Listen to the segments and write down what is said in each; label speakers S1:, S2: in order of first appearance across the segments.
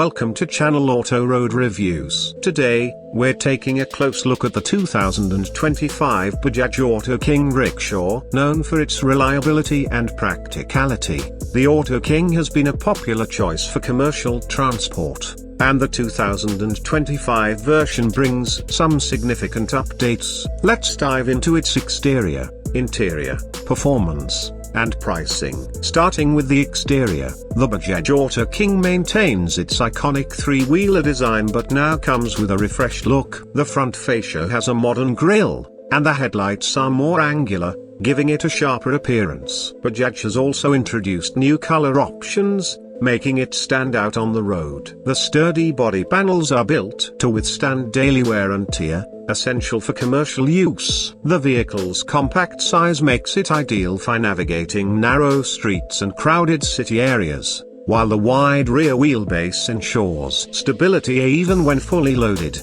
S1: welcome to Channel Auto Road Reviews. Today, we're taking a close look at the 2025 Bajaj Auto King Rickshaw. Known for its reliability and practicality, the Auto King has been a popular choice for commercial transport, and the 2025 version brings some significant updates. Let's dive into its exterior, interior, performance, and pricing. Starting with the exterior, the Bajaj Auto King maintains its iconic three-wheeler design but now comes with a refreshed look. The front fascia has a modern grille, and the headlights are more angular, giving it a sharper appearance. Bajaj has also introduced new color options, making it stand out on the road. The sturdy body panels are built to withstand daily wear and tear, essential for commercial use. The vehicle's compact size makes it ideal for navigating narrow streets and crowded city areas, while the wide rear wheelbase ensures stability even when fully loaded.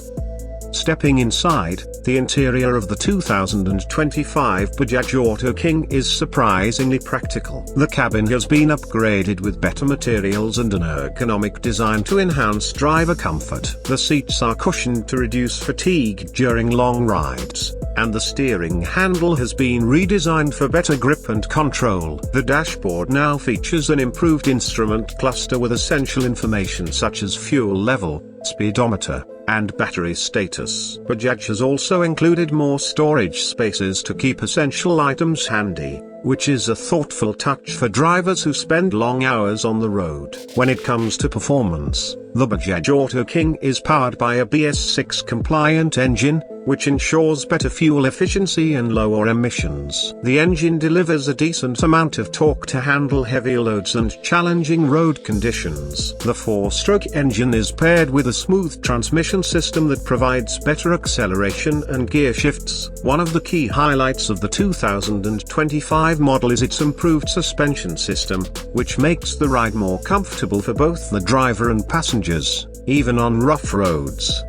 S1: Stepping inside, the interior of the 2025 Bajaj Auto King is surprisingly practical. The cabin has been upgraded with better materials and an ergonomic design to enhance driver comfort. The seats are cushioned to reduce fatigue during long rides, and the steering handle has been redesigned for better grip and control. The dashboard now features an improved instrument cluster with essential information such as fuel level, speedometer, and battery status. Bajaj has also included more storage spaces to keep essential items handy, which is a thoughtful touch for drivers who spend long hours on the road. When it comes to performance, the Bajaj Auto King is powered by a BS6 compliant engine, which ensures better fuel efficiency and lower emissions. The engine delivers a decent amount of torque to handle heavy loads and challenging road conditions. The 4-stroke engine is paired with a smooth transmission system that provides better acceleration and gear shifts. One of the key highlights of the 2025 model is its improved suspension system, which makes the ride more comfortable for both the driver and passengers, even on rough roads.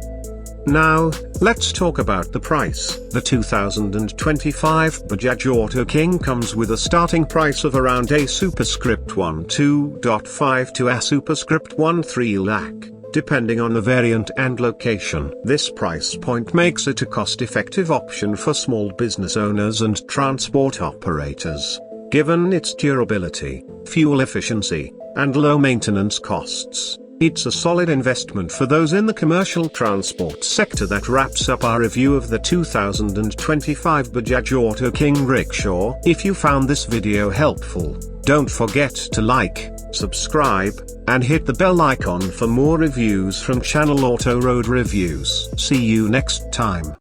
S1: Now, let's talk about the price. The 2025 Bajaj Auto King comes with a starting price of around a superscript 12.5 to a superscript 13 lakh, depending on the variant and location. This price point makes it a cost-effective option for small business owners and transport operators, given its durability, fuel efficiency, and low maintenance costs. It's a solid investment for those in the commercial transport sector. That wraps up our review of the 2025 Bajaj Auto King Rickshaw. If you found this video helpful, don't forget to like, subscribe, and hit the bell icon for more reviews from Channel Auto Road Reviews. See you next time.